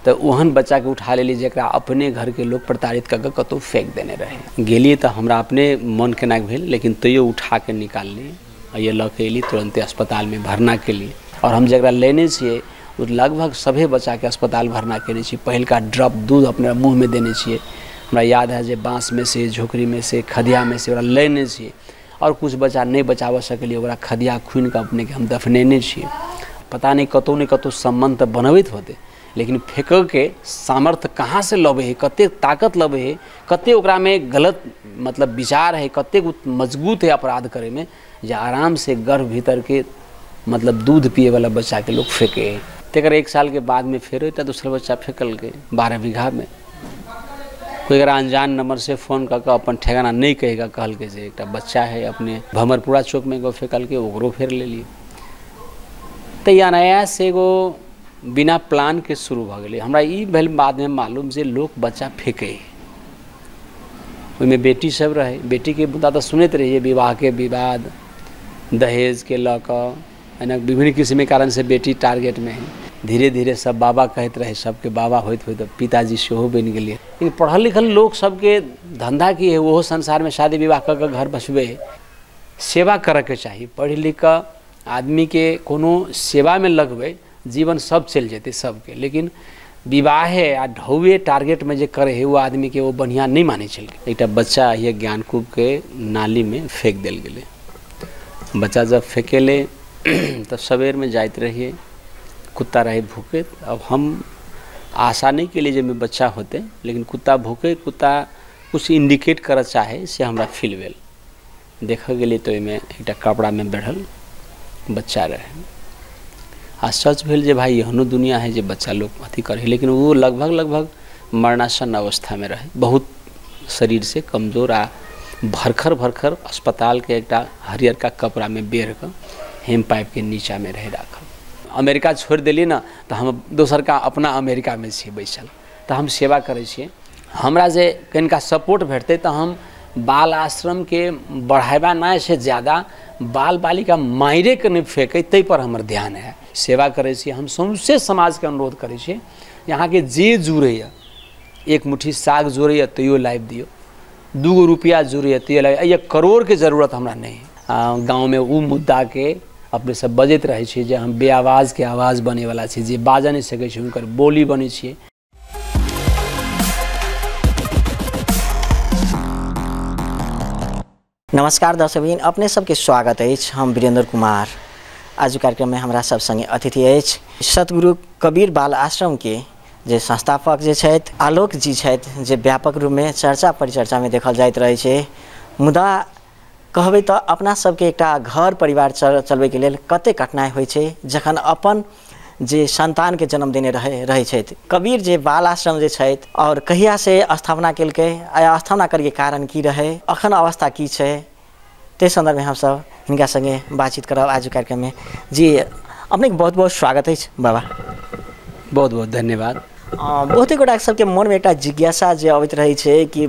तो ओहन बच्चा के उठा लेली जरा अपने घर के लोग प्रताड़ित करके कतौ फेंक देने रहे। गेलिए तो हमरा अपने मन के नाक भेल, लेकिन तैयो उठा के निकाल ली, ये लऽ के अली तुरंत अस्पताल में भरना के लिए। और हम जरा लेने छे लगभग सभे बच्चा के अस्पताल भरना केने छी। पहिलका ड्रॉप दूध अपने मुँह में देने छिए। हमरा याद है जे बाँस में से, झोकरी में से, खदिया में से लेने छिए। और कुछ बच्चा नहीं बचाव सकलिए, ओकरा खदिया खुन के अपने के हम दफनेने छिए। पता नहीं कतौ न कतौ संबंध तो बनबैत होते, लेकिन फेंक के सामर्थ्य कहाँ से लबे है, कते ताकत लबे है, कते ओकरा में गलत मतलब विचार है, कते मजबूत है अपराध करे में, जे आराम से गर्भ भीतर के मतलब दूध पिए वाला बच्चा के लोग फेंके है। तेकर 1 साल के बाद में फिर एक दूसरा बच्चा फेंकल के 12 बीघा में। कोई अगर अनजान नंबर से फ़ोन करके अपन ठेकाना नहीं कहेगा, कहल के जे एक बच्चा है अपने भमरपुरा चौक में एगो फेंकल के, ओकरो फेर ले लिए। तो या नया से एगो बिना प्लान के शुरू भ गए। हमरा ई भेल बाद में मालूम जे लोग बच्चा फेंके, में बेटी सब रहे, बेटी के मुद्दा तो सुनते रहिए, विवाह के विवाद, दहेज के लऽ है विभिन्न किस्म के कारण से बेटी टारगेट में है। धीरे धीरे सब बाबा कहते रहे, सबके बाबा होते होते पिताजी सेहो बन गए। लेकिन पढ़ल लिखल लोग सबके धंधा की है, वो संसार में शादी विवाह कर घर बसबे, सेवा करे के चाहिए। पढ़ लिख आदमी के कोनो सेवा में लगबे, जीवन सब चल जेते सबके। लेकिन विवाह है आ ढौवे टारगेट में जे करे है, वो आदमी के वो बढ़िया नहीं माने चल। एक बच्चा ये ज्ञानकूप के नाली में फेंक दिल गए। बच्चा जब फेंकेले तो सवेर में जाते रहिए, कुत्ता रहे भूखे। अब हम आशा नहीं के लिए जब में बच्चा होते, लेकिन कुत्ता भूखे, कुत्ता कुछ इंडिकेट कर चाहे से हमरा फील भेल। देख गए तो में एक कपड़ा में बढ़ल बच्चा रहे। आ सच भेल जे भाई एहनो दुनिया है जे बच्चा लोग अथी करे, लेकिन वो लगभग मरणासन अवस्था में रहे, बहुत शरीर से कमजोर। आ भरखर अस्पताल के एक हरियर का कपड़ा में बेर कर हेम पाइप के नीचा में रहे राखल। अमेरिका छोड़ दिली ना, तो हम दोसर का अपना अमेरिका में छे बैसल, तो हम सेवा करे छे। हमरा जे कनिका सपोर्ट भेटते तो हम बाल आश्रम के बढ़ावा ना से ज़्यादा बाल बालिका मायरे के नहीं फेंके, तै पर हमर ध्यान है। सेवा करे छे हम, सौंसे समाज के अनुरोध करे छे, यहाँ के जे जुड़े, एक मुट्ठी साग जुड़े तैयो लाइव दियो, 2 रुपया जुड़े तैयो लाइव। 1 करोड़ के जरूरत हमरा नहीं है। गाँव में वो मुद्दा के अपने सब बजत रहे छे जे हम बेआवाज के आवाज़ बने वाला छे, जे बाजा नहीं सके छे उनकर बोली बने छे। नमस्कार दर्शकबिन, अपने सबके स्वागत है। हम वीरेंद्र कुमार। आज कार्यक्रम में हमारा सब संगे अतिथि है सतगुरु कबीर बाल आश्रम के जे संस्थापक जे छथि आलोक जी छथि, जे व्यापक रूप में चर्चा परिचर्चा में देखल जाइत रहे छे। मुदा कहबे तो अपना सबके एक घर परिवार चलबे के लिए कते कठिनाई होइ छे, जखन अपन जे संतान के जन्म देने रहे छथि। कबीर जे बाल आश्रम जे छथि और कहिया से स्थापना केलकै, स्थापना करके कारण की रहे, अखन अवस्था की छे, ते संदर्भ में हम सब हिनका संगे बातचीत करब आज कार्यक्रम में। जी अपने के बहुत बहुत स्वागत है बाबा। बहुत बहुत धन्यवाद। बहुते गोटा सबके मन में एक जिज्ञासा जे अबैत रहे छे कि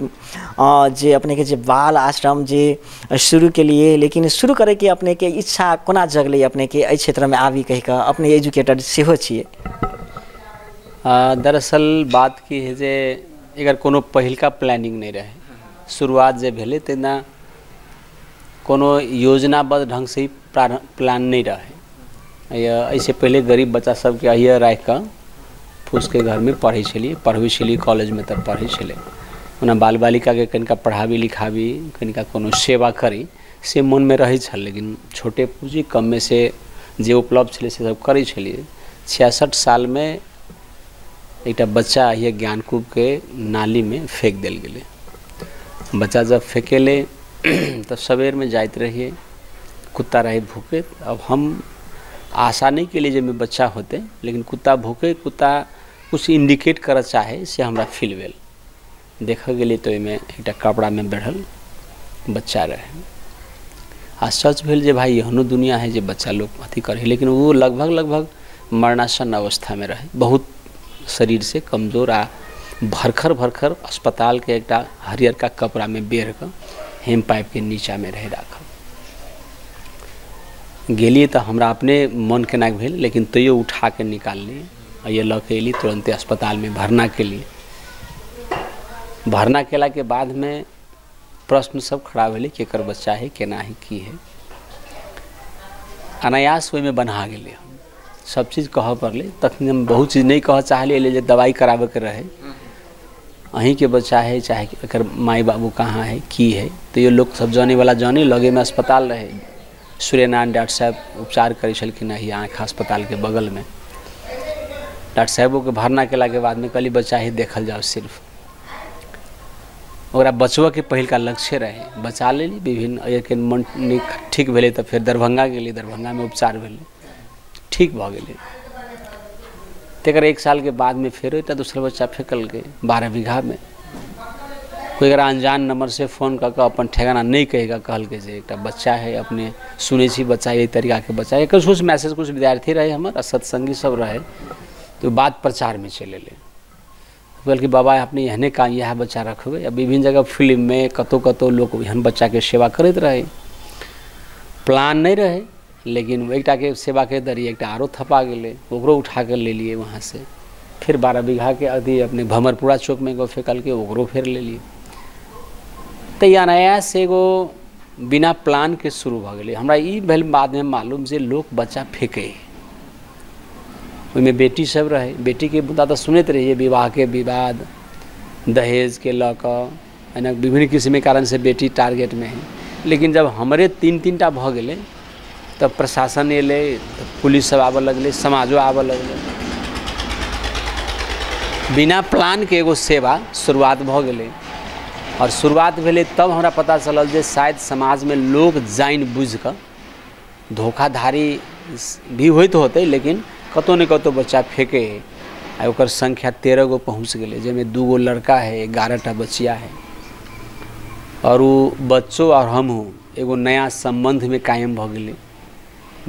जे अपने के जे बाल आश्रम जे शुरू के लिए, लेकिन शुरू करे के अपने के इच्छा कोना जगले, अपने के एहि क्षेत्र में आबी कह के अपने एजुकेटेड सेहो छिए। दरअसल बात की है जे अगर कोनो पहिलका प्लानिंग नहीं रहे, शुरुआत जे भेले तेना कोनो योजनाबद्ध ढंग से प्लान नहीं रहे। ऐसे पहले गरीब बच्चा सबके अहिया राख कर फूस के घर में पढ़े छलिए, पढ़बे छलिए, कॉलेज में तब पढ़े छले। ओना बाल बालिका के कनिका पढ़ाबी लिखाबी, कनिका कोनो सेवा करी से मन में रहे छल। लेकिन छोटे पूंजी कम में से जे उपलब्ध छले से सब करे छलिए। 66 साल में एक बच्चा ये ज्ञानकूप के नाली में फेंक दिल गए। बच्चा जब फेंकेले तो सवेर में जाते रहिए, कुत्ता रहे भूखे। अब हम आशा नहीं के लिए जब में बच्चा होते, लेकिन कुत्ता भूखे, कुत्ता कुछ इंडिकेट कर चाहे से हमरा फील भेल। देख गए तो में एक कपड़ा में बढ़ल बच्चा रहे। आ सच भेल जे भाई एहनो दुनिया है जे बच्चा लोग अथी करे, लेकिन वो लगभग मरणासन अवस्था में रहे, बहुत शरीर से कमजोर। आ भरखर अस्पताल के एक हरियर का कपड़ा में बेर कर हेम पाइप के नीचा में रहे राखल। गेलिए तो हमरा अपने मन के नाक भेल, लेकिन तैयो उठा के निकाल ली, ये लऽ के अली तुरंते अस्पताल में भरना के लिए। भरना केला के बाद में प्रश्न सब खड़ा भेलै केकर बच्चा है, केना है, की है। अनायास ओहिमे बन्हा गेलै, सब चीज कह पड़लै। तखन हम बहुत चीज नहीं कह चाहलिए, जे दवाई कराबे के रहे, अहीं के बच्चा है, चाहे एकर माई बाबू कहाँ है, की है। तो ये लोग सब जाने वाला जाने, लगे में अस्पताल रहे, सूर्यनारायण डॉक्टर साहब उपचार करै छलखिन ही आँख अस्पताल के बगल में। डॉक्टर साहबों के भरना केला के बाद में कहली बच्चा ही देखल जाओ सिर्फ। ओकरा बचबऽ के पहिलका लक्ष्य रहे, बचा लेली। विभिन्न के मन ठीक भेलै तऽ फिर दरभंगा गेली, दरभंगा में उपचार भेलै, ठीक भऽ गेलै। तेकर 1 साल के बाद में फिर एकटा दूसरा बच्चा फेंकल गए 12 बीघा में। कोई एकरा अनजान नंबर से फोन करके अपन ठेगाना नहीं कहेगा, कहल के जे एकटा बच्चा है, अपने सुने छी बच्चा ये तरीका के बच्चा है। कुछ मैसेज, कुछ विद्यार्थी रहे हमारे, सत्संगी सब रहे, तो बात प्रचार में चले ले। बल्कि बाबा अपने एहने का यह बच्चा रखबे। अब विभिन्न जगह फिल्म में कतो कतो लोग एहन बच्चा के सेवा करते रहे। प्लान नहीं रहे, लेकिन एकटा के सेवा के दरी एकटा आरो थपा गेले, ओकरो उठा कर ले लिए वहाँ से। फिर 12 बीघा के अथी अपने भमरपुरा चौक में गो फेंकल के, ओकरो फिर ले लिए। तो ये अनायास से एगो बिना प्लान के शुरू भ गेलै। हमरा ई भेल बाद में मालूम जे लोग बच्चा फेंके, ओहिमे बेटी सब रहे। बेटी के मुद्दा तो सुनैत रहिए, विवाह के विवाद, दहेज के लऽ कऽ एना विभिन्न किस्म के कारण से बेटी टारगेट में है। लेकिन जब हमरे 3-3टा भऽ गेलै तब प्रशासन एले, पुलिस सब आबऽ लगले, समाजो आबऽ लगले। बिना प्लान के एगो सेवा शुरुआत भऽ गेलै। और शुरुआत भेलै तब हमरा पता चलल जे शायद समाज में लोग जानि बुझि कऽ धोखाधारी भी होइत होतै, लेकिन कतौ न कतौ बच्चा फेंके है। आ ओकर संख्या 13 गो पहुँच गेलै, जाहिमे 2 गो लड़का है, 11टा बच्चिया है। और वो बच्चों और हमहूँ एगो नया संबंध में कायम भऽ गेलै।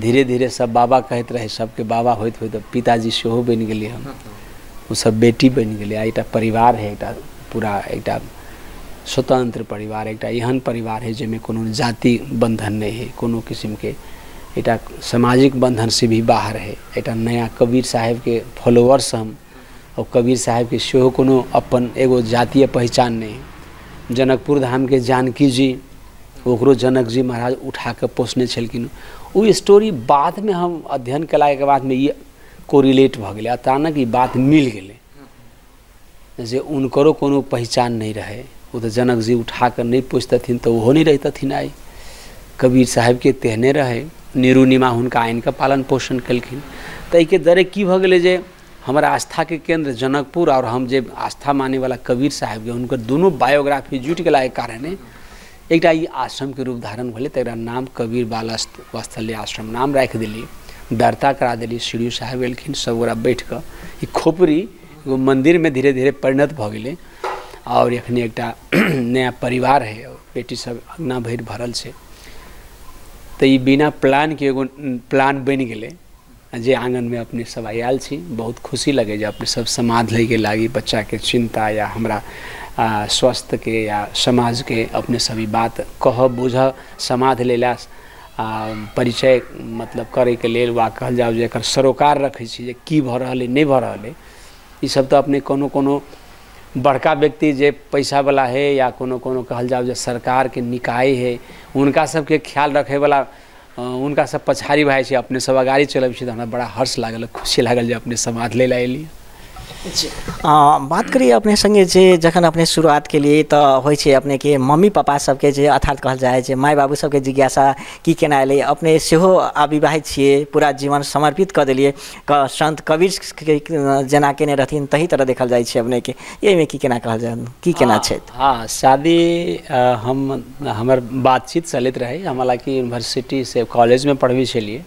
धीरे धीरे सब बाबा कहते रहे, सबके बाबा होइत होइत पिताजी सेहो बनि गेलियै हम, वो सब बेटी बनि गेलै। आ एकटा परिवार है, एकटा पूरा एकटा स्वतंत्र परिवार, एकटा एहन परिवार है जाहिमे कोनो जाति बंधन नहीं है, कोनो किस्म के एकटा सामाजिक बंधन से भी बाहर है। एकटा नया कबीर साहेब के फॉलोअर्स हम, और कबीर साहेब के सेहो कोनो अपन एगो जातीय पहचान नहीं है। जनकपुर धाम के जानकी जी, ओकरो जनक जी महाराज उठा के पोसने छलखिन। वो स्टोरी बाद में हम अध्ययन कला के बाद में ये कोरिलेट भ गेलै, अचानक ये बात मिल गेलै जे उनकरो कोनो पहचान नहीं रहे। वो तो जनक जी उठा कर नहीं पोसतथिन तो वो नहीं रहतथिन। आई कबीर साहेब के तेहने रहे, निरुनिमा हुनका आइन का पालन पोषण कलखिन। तो एके दरे की भ गेलै जे हमारा आस्था के केंद्र जनकपुर और हम जे आस्था माने वाला कबीर साहेब के उनकर दोनों बायोग्राफी जुटि गेला के कारणे एकटा ई आश्रम के रूप धारण भेलै। तो एकरा नाम कबीर बाल वात्सल्य आश्रम नाम राखि देलिए, दर्ता करा देलिए। सीढ़ी साहेब एलखिन, सब गोरा बैठ कऽ ई खोपड़ी एगो मंदिर में धीरे धीरे परिणत भ गेलै। और एखन एकटा नया परिवार है, बेटी सब अंगना भरि भरल छै। तो ये बिना प्लान के एगो प्लान बनि गेलै जे आंगन में अपने सब आयल छी। बहुत खुशी लगे जे अपने सब समाज ले के लागी, बच्चा के चिंता या हमरा स्वास्थ्य के या समाज के अपने सभी बात कह बुझ समाध लेला परिचय मतलब करे के लेल वा कहल जाओ जे एकर सरोकार रखे छी जे की भ रहल है, नहीं भ रहल है। ई सब तो अपने कोनो बड़का व्यक्ति जे पैसा वाला है या कोनो कहल जाओ जे सरकार के निकाय है, उनका सबके ख्याल रखे वाला उनका सब पछाड़ी भाई छै। अपने सब अगाड़ी चलब छी तो हमरा बड़ा हर्ष लागल, खुशी लागल जे अपने समाज ले एलिए। बात करिए अपने संगे जे जखन अपने शुरुआत के लिए तो होइ छै अपने के मम्मी पापा सबके जे अर्थात कहल जाए जे माय बाबू सबके जिज्ञासा की केना एलै। अपने सेहो अविवाहित छिए, पूरा जीवन समर्पित कर देलिए संत कबीर के जेना केने रहथिन तही तरह देखल जाए छै अपने के। एहिमे की केना कहल जाए, की केना छै? हाँ, शादी हमर बातचीत चलैत रहे। हम हालांकि यूनिवर्सिटी से कॉलेज में पढ़बी छलिए।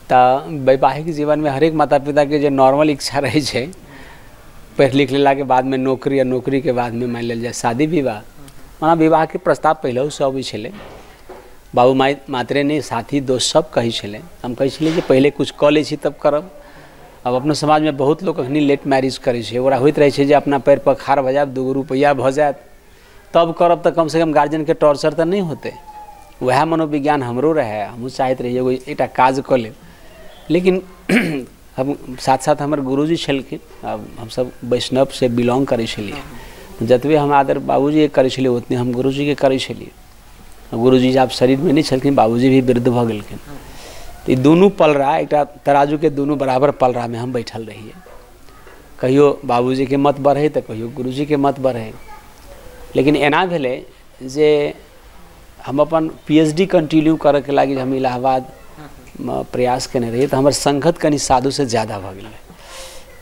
तऽ वैवाहिक जीवन में हरेक माता पिता के जे नॉर्मल इच्छा रहे छै, पढ़ लिख लेला के बाद में नौकरी या नौकरी के बाद में मान लेल जाए शादी विवाह। वहाँ विवाह के प्रस्ताव पहले से अबै छलै। बाबू माई मात्रे नहीं, साथी दोस्त सब कहै छलै। हम कहै छलिए जे पहले कुछ कऽ लै छी तब करब। अब अपना समाज में बहुत लोग अखनी लेट मैरिज करै छै। ओकरा होइत रहै छै जे अपना पैर पर खाड़ भऽ जायब, 2 रुपैया भऽ जायत तब करब, तऽ कम से कम गार्जियन के टॉर्चर तऽ नहीं होते। वह मनोविज्ञान हमरो रहे, हमहूँ चाहैत रहिए एगो एकटा काज कऽ लेब। लेकिन हम साथ साथ हमर गुरुजी छलखिन। अब हम सब वैष्णव से बिलोंग करै छलिए, जतबे हम आदर बाबूजी के करै छलिए उतने हम गुरुजी के करै छलिए। गुरुजी आब शरीर में नहीं छलखिन, बाबूजी भी वृद्ध भऽ गेलखिन। तो दुनू पलरा एक तराजू के दुनू बराबर पलरा में हम बैठल रहिए। कहियो बाबूजी के मत बढ़े तो कहियो गुरुजी के मत बढ़े। लेकिन एना भेलै जे हम अपन PhD कंटिन्यू करे के लागी हम इलाहाबाद प्रयास केने रहिए, तो हमर संगत कनि साधु से ज़्यादा भऽ गेलै।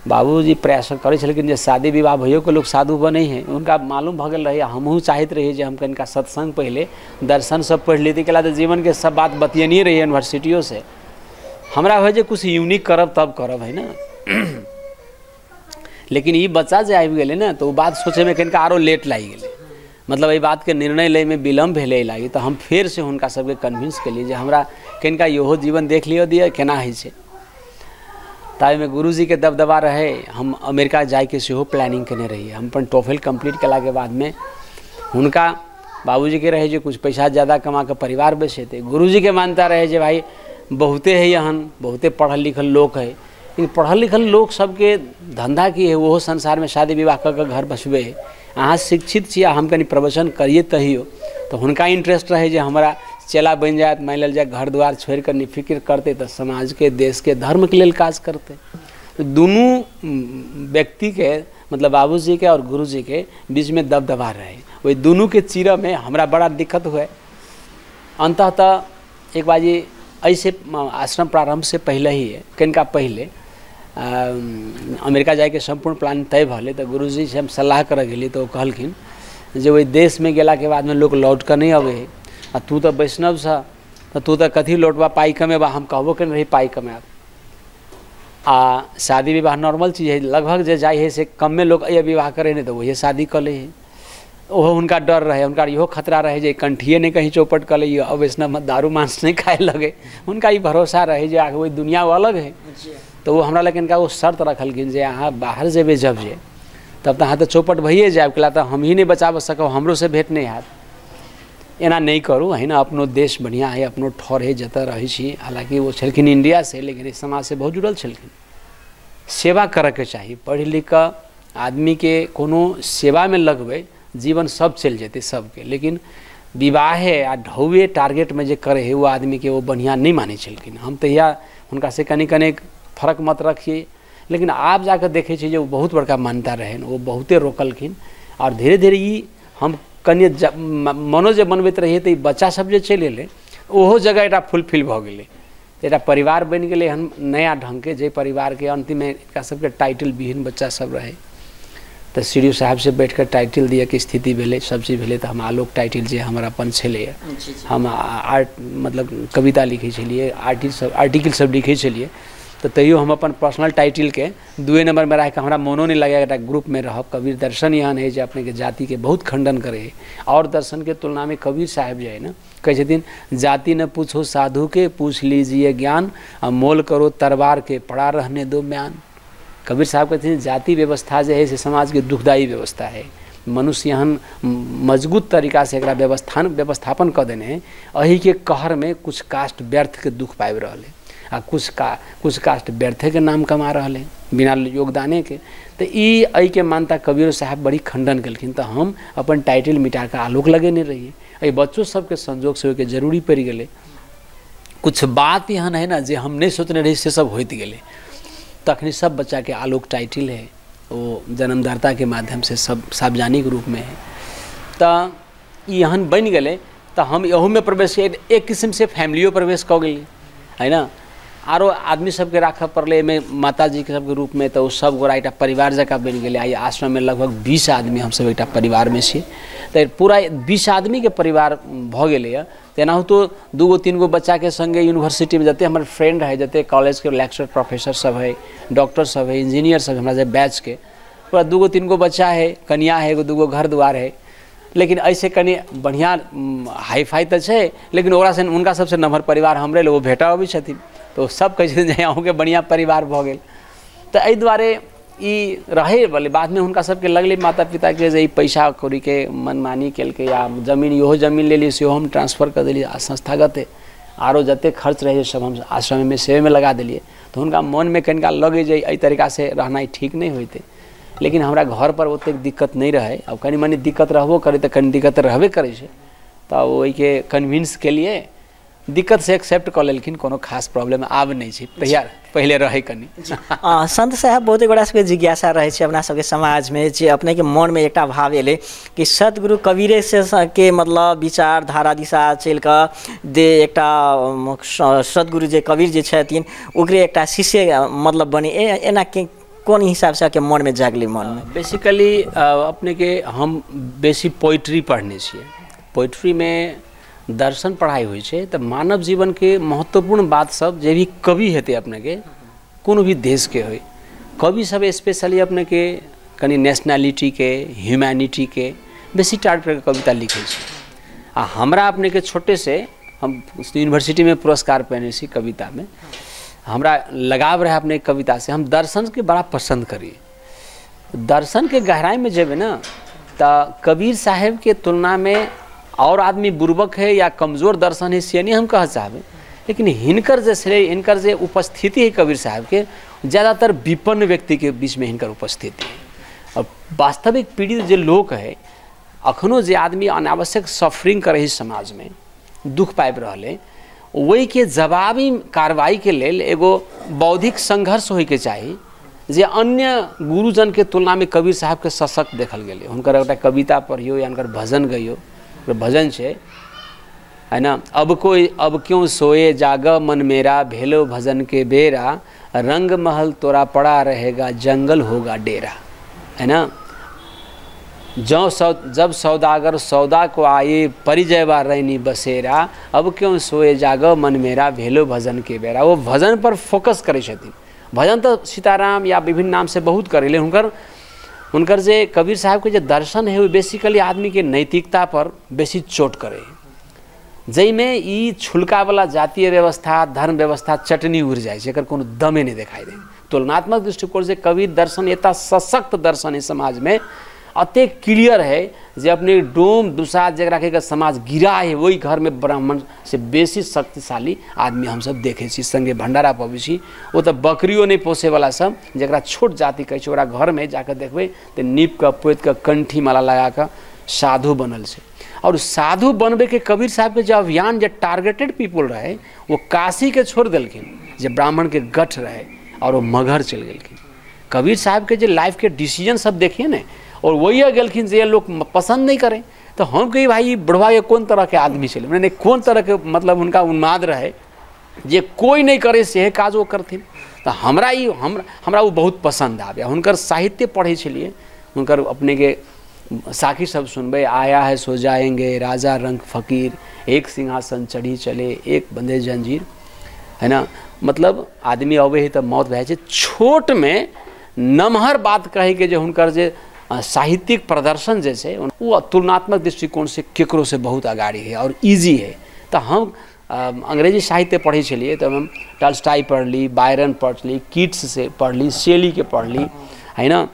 बाबूजी प्रयास करै छलखिन जे शादी विवाह भयो के लोग साधु बनै है, उनका मालूम भऽ गेल रही। हमहूँ चाहैत रही जे हम कनिका सत्संग पहले दर्शन सब पढ़ि लेती, केला तो जीवन के सब बात बतियनिए रही यूनिवर्सिटियों से। हमरा हो जे कुछ यूनिक करब तब करब, है ना। लेकिन ये बच्चा जे आबि गेलै ना, तो वो बात सोचे में कनिका आरो लेट लागि गेलै। मतलब ये बात के निर्णय ले में विलम्ब भेले लागी। तो हम फिर से हुनका सबके कन्विंस केलिए जे हमरा कनिका इहो जीवन देख लियो दिए केना होइ छै। ताई में गुरुजी के दबदबा रहे। हम अमेरिका जाए के सेहो प्लानिंग केने रहिए। हम अपन टॉफल कंप्लीट केला के बाद में हुनका बाबूजी के रहे जे कुछ पैसा ज़्यादा कमा के परिवार बसेते। गुरुजी के मानता रहे जे भाई बहुते है यहाँ, बहुते पढ़ल लिखल लोग है, लेकिन पढ़ल लिखल लोग सबके धंधा की है, वो संसार में शादी विवाह कर घर बसबे है। अहाँ शिक्षित छी, हम कनी प्रवचन करिए तहियो। तो हुनका इंटरेस्ट रहे जे हमारा चेला बन जाए, मान लेल जाए घर द्वार छोड़ कर निफिक्र करते तो समाज के देश के धर्म के लिए काज करते। तो दोनों व्यक्ति के मतलब बाबूजी के और गुरुजी के बीच में दबदबा रहे। वही दोनों के चीरा में हमरा बड़ा दिक्कत हुए। अंततः एक बाजी ऐसे आश्रम प्रारंभ से पहले ही है, कनिका पहले अमेरिका जाए के संपूर्ण प्लान तय भले। तो गुरुजी से हम सलाह कर गेली तो कहलखिन जे वही देश में गेला के बाद में लोग लौट कर नहीं आवे, आ तू तो वैष्णव सा, तो तू तो कथी लौटबा पाई कमेबा। हम कहबो कर रही पाई कमाब। आ शादी विवाह नॉर्मल चीज़ है, लगभग जे जाए है से कम में लोग ये विवाह करे नहीं तो वही शादी कर ले है। ओहो उनका डर रहे, उनका इहो खतरा रहे जे कंठिए नहीं कहीं चौपट कर ले, अब वैष्णव दारू मांस नहीं खाए लगे। उनका ये भरोसा रहे जे आगे वही दुनिया वो अलग है। तो वो हमरा लेकिन का वो शर्त रखलखिन जे अहाँ बाहर जेबे जब जे तब तो अहाँ तो चौपट भइए जाए, केला तो हम ही नहीं बचा सको, हमरो से भेंट नहीं हाथ। एना नहीं करूँ है ना। अपनो देश बढ़िया है, अपनो ठौर है, जतऽ रही छी। हालांकि वो छलखिन इंडिया से, लेकिन इस समाज से बहुत जुड़ल छलखिन। सेवा करे के चाहिए, पढ़ लिख कर आदमी के कोनो सेवा में लगबे जीवन सब चल जेते सबके। लेकिन विवाह आ ढौवे टारगेट में जे करे है वो आदमी के वो बढ़िया नहीं माने छलखिन। हम तो यह उनका से कनी कने फर्क मत रखिए। लेकिन आप जाकर देखे छे जो बहुत बड़का मान्यता रहे, वो बहुते रोकलखिन। और धीरे धीरे ये हम कनि मनो जे बनबैत रहिए तो बच्चा सब जे चलि एलै ओहो जगह एटा फुलफिल भऽ गेलै। एटा परिवार बनि गेलै हन नया ढंग के, जे परिवार के अंतिम में एकरा सबके टाइटल विहीन बच्चा सब रहे। तो सीडीओ साहब से बैठ कर टाइटल दिए के स्थिति भेलै, सब चीज भेलै। तो हम आलोक टाइटल जे हमर अपन छलै, हम आर्ट मतलब कविता लिखे छलिए, आर्टिकल सब लिखे छलिए। तो तैयो हम अपन पर्सनल टाइटल के 2 नंबर में रह के हमरा मोनो नहीं लगे एक ग्रुप में रह। कबीर दर्शन यहाँ है जो अपने के जाति के बहुत खंडन करे है। और दर्शन के तुलना में कबीर साहब जो है ना कहे दिन जाति न पूछो साधु के, पूछ लीजिए ज्ञान, मोल करो तरवार के, पड़ा रहने दो म्यान। कबीर साहब कहते हैं जाति व्यवस्था जो है से समाज की दुखदायी व्यवस्था है। मनुष्य यहाँ मजबूत तरीका से एक व्यवस्थापन कर देने हैं। अही के कहर में कुछ कास्ट व्यर्थ के दुख पाबि रहा है, आ कुछ कास्ट व्यर्थे के नाम कमा रहा है बिना योगदाने के। तो ये अई के मानता कबीर साहब बड़ी खंडन कलखिन। तो हम अपन टाइटल मिटा के आलोक लगे नहीं रहिए। अई बच्चों सबके संजोग से के जरूरी पड़ गए। कुछ बात यहाँ है ना जे हम नहीं सोचने रही से सब होते गए। तखनी सब बच्चा के आलोक टाइटल है, वो जन्मदाता के माध्यम से सब सार्वजनिक रूप में है। तो यहाँ बन गए। तो हम यहू में प्रवेश एक किस्म से फैमिलियों प्रवेश कर गई है ना। आरो आदमी सबके राख पड़े में माता जी के सबके रूप में। तो सब गोरा एक परिवार जका बन गए। आई आश्रम में लगभग 20 आदमी हम सब एक परिवार में छी। तो पूरा 20 आदमी के परिवार भ गए। तेनाहू तो 2-3 गो बच्चा के संगे यूनिवर्सिटी में जते हमारे फ्रेंड है, जते कॉलेज के लेक्चर प्रोफेसर सब है, डॉक्टर सब है, इंजीनियर सब हमारा बैच के पूरा 2-3 गो बच्चा है, कन्या है, 2 गो घर द्वार है। लेकिन ऐसे कनी बढ़िया हाई फाई तो है, लेकिन ओकरा से उनका सबसे नम्हर परिवार हमरे वो भेटा अभी छथिन। तो सब कहे अहूँके बढ़िया परिवार भ गेल। तो एहि दुआरे ई रहे बोले बाद में उनका सबके लगले माता पिता के जे पैसा कौड़ी के मनमानी केलके या जमीन इहो जमीन ले ली सेहो हम ट्रांसफर कर दिलिए संस्थागत आरो जते खर्च रहे सब हम आश्रम में सेवे में लगा दिलिए। तो उनका मन में कनिका लगे जे एहि तरीका से रहना ठीक नहीं होते, लेकिन हमरा घर पर ओतेक दिक्कत नहीं रहे। अब कनी मनी दिक्कत रहबो करे तो कनी दिक्कत रहबे करे छे, तो ओहि के कन्विंस के लिए दिक्कत से एक्सेप्ट कर लेलखिन, कोनो खास प्रॉब्लम आब नहीं छै, पहले रहे कनी। संत साहब बहुत गोटा सबके जिज्ञासा रहे छै अपना सबके समाज में, जे अपने के मन में एकटा भाव एले कि सतगुरु कबीरे से के मतलब विचार धारा दिशा चल के दे एकटा सतगुरु जे कबीर जे छथिन ओकरे एकटा शिष्य मतलब बने, एना के कौन हिसाब से के मन में जागले मन में? बेसिकली अपने के हम बेसी पोइट्री पढ़ने छिए, पोइट्री में दर्शन पढ़ाई होइ छै, तो मानव जीवन के महत्वपूर्ण बात सब जे भी कवि हेते अपने के कोनो भी देश के होय, कवि सब स्पेशली अपने के कनी नेशनलिटी के ह्यूमैनिटी के बेसी टारगेट करके कविता लिखे छै। आ हमरा अपने के छोटे से हम यूनिवर्सिटी में पुरस्कार पाने छी कविता में, हमरा लगाव रहे अपने कविता से, हम दर्शन के बड़ा पसंद करिए। दर्शन के गहराई में जेबे ना तो कबीर साहेब के तुलना में और आदमी बुर्बक है या कमज़ोर दर्शन है से नहीं हम कह चाहबे, लेकिन हिनकर जे श्रेय, हिनकर जे उपस्थिति है कबीर साहब के, ज़्यादातर विपन्न व्यक्ति के बीच में हिनकर उपस्थिति है। और वास्तविक पीड़ित जे लोग है, अखनो जे आदमी अनावश्यक सफरिंग करे समाज में दुख पाबि रहले, वही के जवाबी कार्रवाई के लेल एगो बौद्धिक संघर्ष होय के चाहिए, जे अन्य गुरुजन के तुलना में कबीर साहब के सशक्त देखल गेले। हुनकर एकटा कविता पढ़ियो या हुनकर भजन गइयो, भजन छे है ना, अब क्यों सोए जाग मन मेरा, भेलो भजन के बेरा, रंग महल तोरा पड़ा रहेगा, जंगल होगा डेरा, है ना। जब सौदागर सौदा को आए, परिजयवा रैनी बसेरा, अब क्यों सोए जाग मन मेरा, भेलो भजन के बेरा। वो भजन पर फोकस करे छथिन, भजन तो सीताराम या विभिन्न नाम से बहुत करेले। हुनकर जे कबीर साहब के जे दर्शन है वो बेसिकली आदमी के नैतिकता पर बेसी चोट करे, जैमें ई छुलका वाला जातीय व्यवस्था धर्म व्यवस्था चटनी उड़ जाए, एकर कोनो दमे नहीं दिखाई दे। तुलनात्मक दृष्टिकोण से कबीर दर्शन एता सशक्त दर्शन है समाज में, अते क्लियर है जे अपने डोम दुसाद जरा के समाज गिरा है, वही घर में ब्राह्मण से बेसी शक्तिशाली आदमी हम सब देखे छी। संगे भंडारा पबै छी, वो तो बकरियों नहीं पोसे वाला सब जरा छोट जाति कहे छै, ओकरा घर में जाकर देखबे तो नीप के पोत के कंठी माला लगा के साधु बनल छै। और साधु बनबे के कबीर साहब के जो अभियान, जो टारगेटेड पीपल रहे, वो काशी के छोड़ दिलखिन, जो ब्राह्मण के गठ रहे, और वो मगहर चल गेलखिन। कबीर साहब के जो लाइफ के डिसीजन सब देखिए ना, और वही गेलखिन जे लोग पसंद नहीं करें, तो हम कही भाई बुढ़वा के कौन तरह के आदमी चले, मैंने कौन तरह के मतलब उनका उन्माद रहे जे कोई नहीं करे से काज वो करथिन। तो हमरा वो बहुत पसंद आवे। हुनकर साहित्य पढ़े छलिए, हुनकर अपने के साखी सब सुनबे, आया है सो जाएंगे, राजा रंग फकीर, एक सिंहासन चढ़ी चले, एक बंधे जंजीर, है ना। मतलब आदमी अबे है तो मौत भए छै। छोट में नमहर बात कहे के जो हुनकर जे साहित्यिक प्रदर्शन जैसे वो तुलनात्मक दृष्टिकोण से केकरो से बहुत आगाड़ी है और इजी है। तो हम अंग्रेजी साहित्य पढ़े छलिए, तो हम टॉल्स्टॉय पढ़ ली, बायरन पढ़ ली, कीट्स से पढ़ ली, शेली के पढ़ ली, है ना,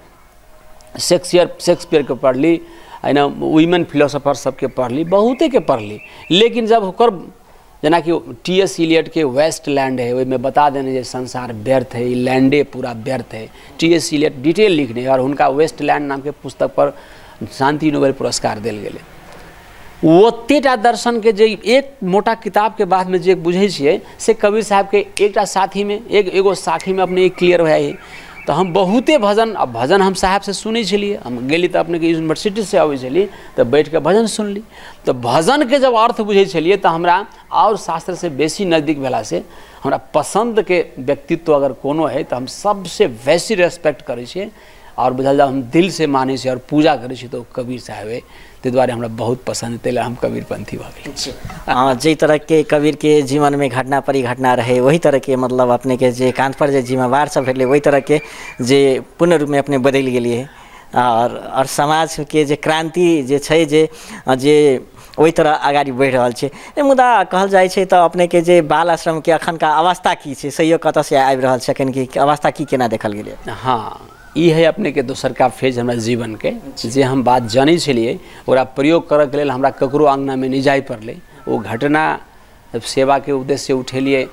शेक्सपियर के पढ़ ली, है ना, वुमेन फिलोसोफर सबके पढ़ ली, बहुते के पढ़ ली। लेकिन जब होकर जना कि टी.एस. इलियट के वेस्टलैंड है, वही में बता देने जे संसार व्यर्थ है, लैंडे पूरा व्यर्थ है। टी.एस. इलियट डिटेल लिखने, और उनका वेस्टलैंड नाम के पुस्तक पर शांति नोबेल पुरस्कार दिल गए। ओतेटा दर्शन के जे एक मोटा किताब के बाद में जे बुझे छिए से कबीर साहब के एकटा साथी में एगो साखी में अपने क्लियर भए। तो हम बहुते भजन हम साहब से सुने छलिए। हम गेली तो अपने के यूनिवर्सिटी से आबै छलिए, तो बैठ के भजन सुनली। तो भजन के जब अर्थ बुझे छलिए तो हमरा और शास्त्र से बेसी नज़दीक भेला से हमरा पसंद के व्यक्तित्व अगर कोनो है तो हम सबसे वैसी रेस्पेक्ट करे छिए, और बुझल हम दिल से माने छी और पूजा करे छी, तो कबीर साहब है। ते द्वारे हमरा बहुत पसंद, तेल हम कबीरपंथी भऽ गेल। जे तरह के कबीर के जीवन में घटना परिघटना रहे, वही तरह के मतलब अपने के जे कांध पर जे जिम्मेवार सब भेले, वही तरह के जे पूर्ण रूप में अपने बदल गेलिए, और समाज के जे क्रांति जे छै जे वही तरह आगाड़ी बढ़ि रहल छै। मुदा कहल जाइ छै तो अपने के जे बाल आश्रम के अखन का अवस्था की छै, सही कतऽ से आबि रहल छै, अखन की अवस्था की केना देखल गेलै? हाँ, ये है अपने के दोसर का फेज हमरा जीवन के, जे हम बात जानै छलिए ओकरा प्रयोग करऽ के लेल हमरा ककरो आंगना में नहीं जाय पड़लै। वो घटना सेवा के उद्देश्य से उठेलिए,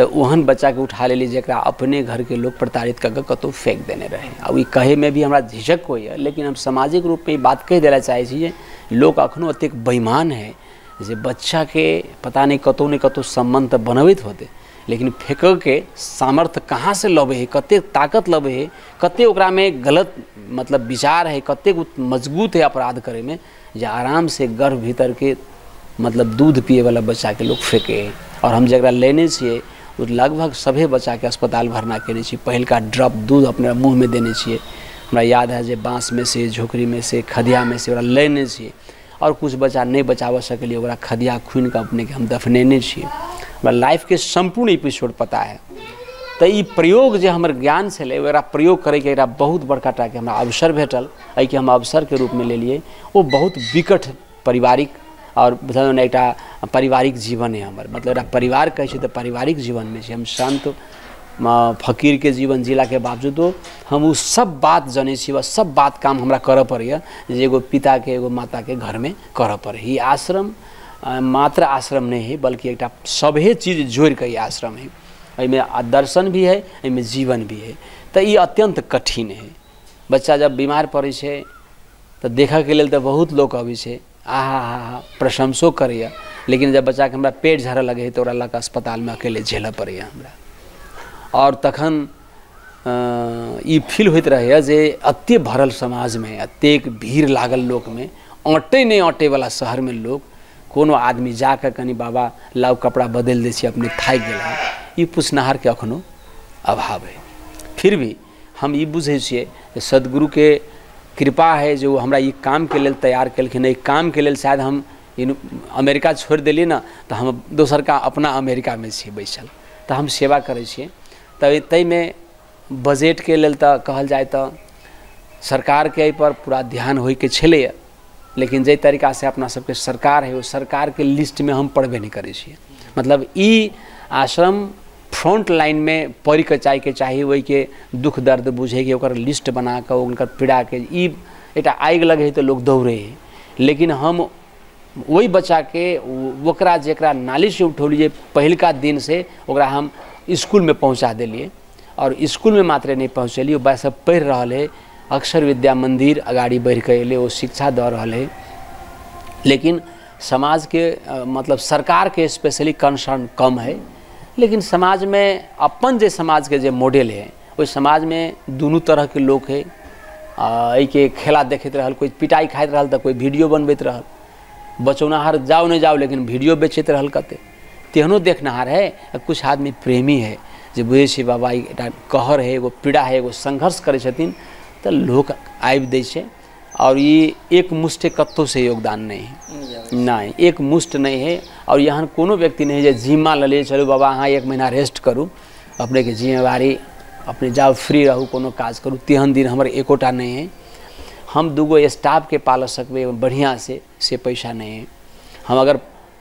तो ओहन बच्चा के उठा लेली जरा अपने घर के लोग प्रताड़ित करके कतौ फेंक देने रहे। अब ई कहे में भी हमरा झिझक होइए, लेकिन हम सामाजिक रूप में ई बात कह देला चाहे छी लोग अखनो अतेक बेईमान है जे बच्चा के पता नहीं कतौ न कतौ संबंध बनबैत होते, लेकिन फेंक के सामर्थ्य कहाँ से लबे है, कते ताकत लबे है, कते ओकरा में गलत मतलब विचार है, कते मजबूत है अपराध करे में, जे आराम से गर्भ भीतर के मतलब दूध पिए वाला बच्चा के लोग फेंके। और हम जरा लेने छे लगभग सभे बच्चा के अस्पताल भरना केने छी, पहिलका ड्रॉप दूध अपने मुँह में देने छिए। हमरा याद है जे बाँस में से, झोकरी में से, खदिया में से ओकरा लेने छिए, और कुछ बच्चा नहीं बचाव सकलिए ओकरा खदिया खुन के अपने के हम दफनेने छिए। हमरा लाइफ के संपूर्ण एपिसोड पता है। तो ई प्रयोग जे हमर ज्ञान छलै ओकरा प्रयोग करे के बहुत बड़का टा के हमरा अवसर भेटल, एहि के हम अवसर के रूप में ले लिए। वो बहुत विकट पारिवारिक और एक पारिवारिक जीवन है हमर, मतलब परिवार कहे तो पारिवारिक जीवन में हम संत फकीर के जीवन जिला के बावजूदो हम वो सब बात जाने छी, वह सब बात काम हमरा करऽ पड़ैए जे एगो पिता के एगो माता के घर में करऽ पड़े। ई आश्रम मात्र आश्रम नहीं है, बल्कि एक सभे चीज जोड़ के आश्रम है। इसमें दर्शन भी है, इसमें जीवन भी है। तो ये अत्यंत कठिन है। बच्चा जब बीमार पड़े छे तो देखा के लिए तो बहुत लोग अभी से आहा प्रशंसो करैया, लेकिन जब बच्चा के हमरा पेट झड़े लगे है तो ओकरा लग अस्पताल में अकेले झेलऽ पड़ैया हमरा। और तखन ई फील होइत रहे जे अत्ते भरल समाज में, अत्तेक भीड़ लागल लोक में, अँटे नहीं अँटे वाला शहर में लोग कोनो आदमी जाकर कनी बाबा लाउ कपड़ा बदल दै छी अपने थाकि गेला, ई पुछनहार के अखनो अभाव है। फिर भी हम ई बुझे छिए सदगुरु के कृपा है जो हमरा ई काम के लेल तैयार केलखिन। ई काम के लेल शायद हम अमेरिका छोड़ दिलिए ना तो हम दोसर का अपना अमेरिका में छी बैसल, तो हम सेवा करे छिए। तब तई में बजट के लेल तो कहल जाए तो सरकार के एहि पर पूरा ध्यान होय के छलै, लेकिन जे तरीका से अपना सबके सरकार है वो सरकार के लिस्ट में हम पढ़बे नहीं करे छिए। मतलब ई आश्रम फ्रंट लाइन में पढ़ के चाहिए वही के दुख दर्द बुझे के ओकर लिस्ट बना के उनकर पीड़ा के ई एटा आगि लगे है तो लोग दौड़े है, लेकिन हम वही बच्चा के ओकरा जेकरा नाली से उठौलिए पहिलका दिन से ओकरा हम स्कूल में पहुँचा दिलिए। और स्कूल में मात्र नहीं पहुँचलिए, बस पढ़ रहा है, अक्षर विद्या मंदिर अगाड़ी बढ़ के अले, वो शिक्षा दे रहा है। लेकिन समाज के मतलब सरकार के स्पेशली कंसर्न कम है, लेकिन समाज में अपन जे समाज के जे मॉडल है वो समाज में दोनों तरह के लोग है। के खेला देखते रहल, कोई पिटाई खाइत रहल तो कोई वीडियो बनबैत रहल, बचौनाहार जाओ नहीं जाओ लेकिन वीडियो बेचैत रहल कते, तेहनो देखनहार है। कुछ आदमी प्रेमी है जे बुझे छी बाबा एटा कहर है, एगो पीड़ा है, एगो संघर्ष करे छथिन तो लोग आबि दै छै। और ये एक मुष्ट कत्तो से योगदान नहीं है, नहीं एक मुष्ट नहीं है। और यहाँ कोनो व्यक्ति नहीं है जिम्मा ले चलो बाबा हाँ 1 महीना रेस्ट करूँ, अपने के जिम्मेवारी अपने जाओ फ्री रहू कोनो काज करूँ, तेहन दिन हमारे एकोटा नहीं है। हम दूगो स्टाफ के पाल सकबे बढ़िया से पैसा नहीं है। हम अगर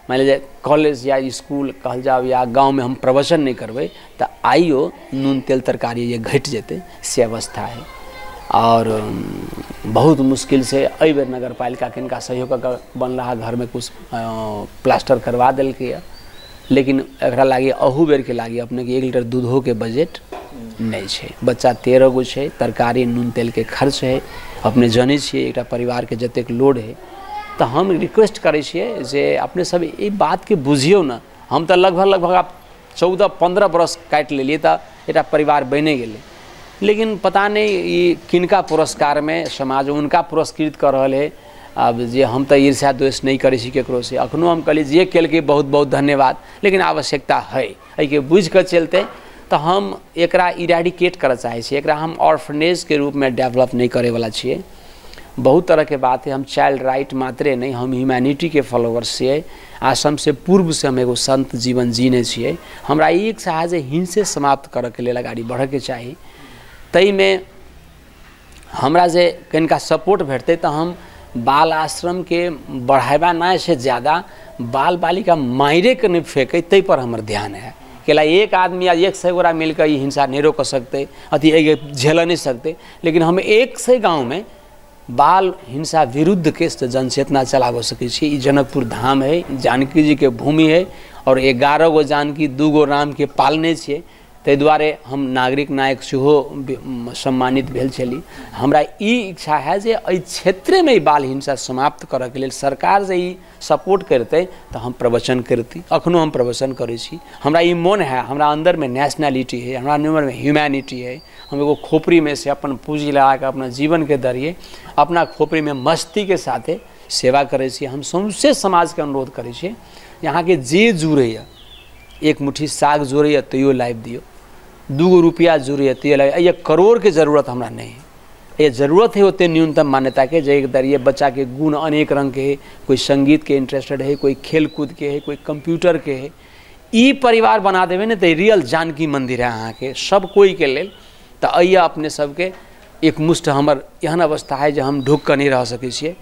मान लीजिए कॉलेज या स्कूल कहल जाओ या गांव में हम प्रवचन नहीं करबे तो आइयो नून तेल तरकारी ये घट जेते से अवस्था है। और बहुत मुश्किल से अई बेर नगर पालिका किनका सहयोग बन रहा घर में कुछ प्लास्टर करवा दिल के, लेकिन एकरा लागी अहू बेर के लागी अपने के 1 लीटर दूधो के बजट नहीं है। बच्चा 13 गो है, तरकारी नून तेल के खर्च है, अपने जाने छे एक परिवार के जतेक लोड है। तो हम रिक्वेस्ट करे छिए जे अपने सब ये बात के बुझियो ना। हम तो लगभग आप 14-15 बरस काट लेलिए तो एटा परिवार बने गेले, लेकिन पता नहीं ये किनका पुरस्कार में समाज उनका पुरस्कृत कर रहा है। अब जे हम तो ईर्ष्या द्वेष नहीं करे छी केकरो से, अखनो हम कहली जे केल के बहुत बहुत धन्यवाद, लेकिन आवश्यकता है एहि के बुझ के चलते तो हम एकरा इरेडिकेट कर चाहे छी। एकरा हम ऑर्फनेज के रूप में डेवलप नहीं करे वाला छिए। बहुत तरह के बात है, हम चाइल्ड राइट मात्रे नहीं, हम ह्यूमैनिटी के फॉलोअर्स छिए। आश्रम से पूर्व से हम एगो संत जीवन जीने छिए। हमरा ई इच्छा है जे हिंसे समाप्त करे के लिए अगाड़ी बढ़े के चाहिए। तई में हमरा जे कनिका सपोर्ट भेटते तो हम बाल आश्रम के बढ़ावा ना से ज़्यादा बाल बालिका मायरे के नहीं फेंके तई पर हमर ध्यान है। केला एक आदमी या 100 गोरा मिलकर ये हिंसा नहीं रोक सकते, अति झेल नहीं सकते, लेकिन हम 100 गाँव में बाल हिंसा विरुद्ध के जनचेतना चलाबो सके छी। जनकपुर धाम है, जानकी जी के भूमि है और 11 गो जानकी 2 गो राम के पालने छियै, ताहि दुआरे हम नागरिक नायक सेहो सम्मानित भेल छली। हमरा ई इच्छा है जे एहि क्षेत्रमे ई बाल हिंसा समाप्त करऽ के लेल सरकार जे ई सपोर्ट करतै तऽ हम प्रवचन करती। अखनो हम प्रवचन करै छी। हमरा ई मोन है, हमरा अंदर में नेशनलिटी है, हमरा अंदर में ह्यूमैनिटी है। हम एगो खोपड़ी में से अपन पूंजी लगा के अपना जीवन के दरिए अपना खोपड़ी में मस्ती के साथे सेवा करै छी। हम सौंसे समाज के अनुरोध करै छी, यहाँ के जे जुड़ैया, एक मुट्ठी साग जोड़ैया तैयो लाइव दियो, 2 गो रुपया जोड़ैया तैयो लाइव। ये करोड़ के जरूरत हमरा नहीं है, ये जरूरत है उतने न्यूनतम मान्यता के। जे एक दरिए बच्चा के गुण अनेक रंग के है, कोई संगीत के इंटरेस्टेड है, कोई खेल कूद के है, कोई कंप्यूटर के है। ई परिवार बना देवे न तो रियल जानकी मंदिर है अहाँ के सब कोई के लेल। तो अइए अपने सबके एक मुष्ट हमर एहन अवस्था है जो हम ढुक कर नहीं रह सकै छियै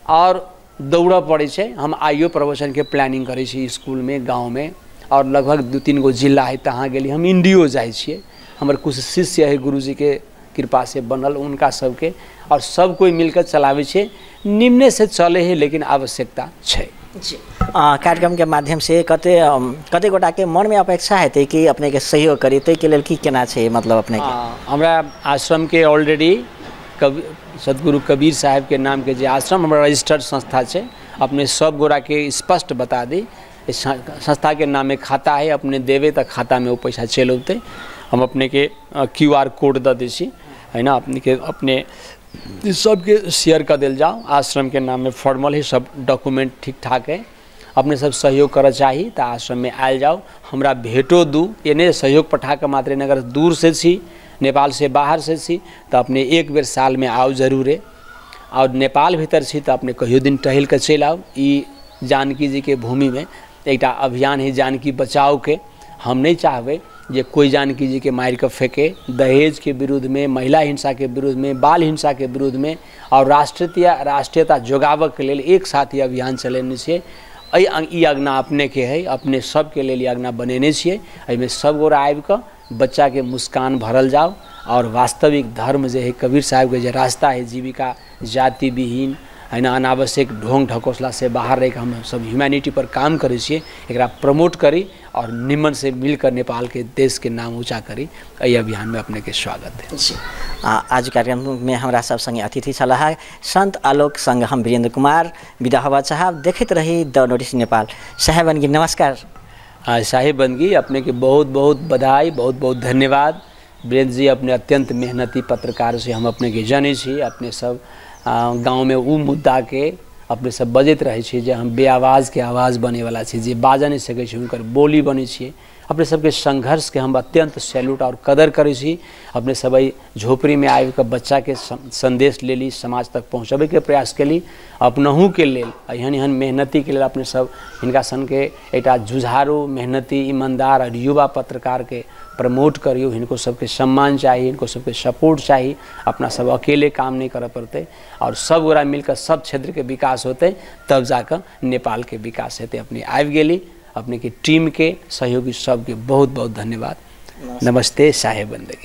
और दौड़ पड़े छै। हम आइयो प्रवचन के प्लानिंग करै छी स्कूल में, गाँव में, और लगभग 2-3 गो जिला है तहाँ गेली। हम इंडियो जाइ छियै, हमर कुछ शिष्य है गुरुजी के कृपा से बनल, उनका सबके, और सब कोई मिलकर चलावे छे। निम्ने से चले है लेकिन आवश्यकता छै। कार्यक्रम के माध्यम से कते गोटा के मन में अपेक्षा है कि अपने के सहयोग करी, ते के लेल की केना छै, मतलब अपने के? हमरा आश्रम के ऑलरेडी सदगुरु कबीर साहब के नाम के जे आश्रम हमारा रजिस्टर्ड संस्था है, अपने सब गोरा के स्पष्ट बता दी। इस संस्था के नाम में खाता है, अपने देवे तो खाता में वो पैसा चल होते। हम अपने के QR कोड द दी छी है ना, अपने के अपने सबके शेयर कर दिल जाओ। आश्रम के नाम में फॉर्मल है, सब डॉक्यूमेंट ठीक ठाक है। अपने सब सहयोग कर चाहिए तो आश्रम में आयल जाओ, हमरा भेटो दू। एने सहयोग पठा के मात्र अगर दूर से छी, नेपाल से बाहर से छी, तो अपने एक बेर साल में आओ जरूरे। और नेपाल भीतर छी तो अपने कहियो दिन टहल के चल आओ। ई जानकी जी के भूमि में एक अभियान है जानकी बचाओ के। हम नहीं चाहबे जे कोई जानकी जी के मार के फेंके। दहेज के विरुद्ध में, महिला हिंसा के विरुद्ध में, बाल हिंसा के विरुद्ध में और राष्ट्रीयता जोगाव के लिए एक साथ ही अभियान चलेने छे। ई आज्ञा अपने के है, अपने सब के लिए आज्ञा बनेने छे। एहिमे सब गोरा आबि के बच्चा के मुस्कान भरल जाओ और वास्तविक धर्म जे है कबीर साहब के जे रास्ता है जीविका जाति विहीन है ना, अनावश्यक ढोंग ढकोसला से बाहर रह के हम सब ह्यूमैनिटी पर काम करे छिए, एकरा प्रमोट करी और निमन से मिलकर नेपाल के देश के नाम ऊँचा करी। एहि अभियान में अपने के स्वागत है। आज कार्यक्रम में हमारा सब संगे अतिथि छलाह संत आलोक संग हम वीरेंद्र कुमार विदा हवा साहब। देखते रही द नोटिस नेपाल। साहेब बनगी नमस्कार। साहेब बनगी अपने के बहुत बहुत बधाई, बहुत बहुत धन्यवाद। वीरेंद्र जी अपने अत्यंत मेहनती पत्रकार से हम अपने के जाने छी। अपने सब गाँव में वो मुद्दा के अपने सब बजत रहे छी जे हम बेआवाज के आवाज़ बने वाला छी, जे बाजा नहीं सके छी, उनकर बोली बने छी। अपने सबके संघर्ष के हम अत्यंत सैल्यूट और कदर करे छी। अपने सब झोपड़ी में आबि के बच्चा के संदेश ले ली, समाज तक पहुँचाबे के प्रयास केली। अपनहू के लेल एहन एहन मेहनती के लेल अपने सब हिनका सन के एकटा जुझारू मेहनती ईमानदार और युवा पत्रकार के प्रमोट करियो। इनको सबके सम्मान चाहिए, इनको सबके सपोर्ट चाहिए। अपना सब अकेले काम नहीं कर पड़ते और सब गोरा मिलकर सब क्षेत्र के विकास होते, तब जाकर नेपाल के विकास होते। अपनी आबि गेली, अपने की टीम के सहयोगी सबके बहुत बहुत धन्यवाद। नमस्ते साहेब बंदगी।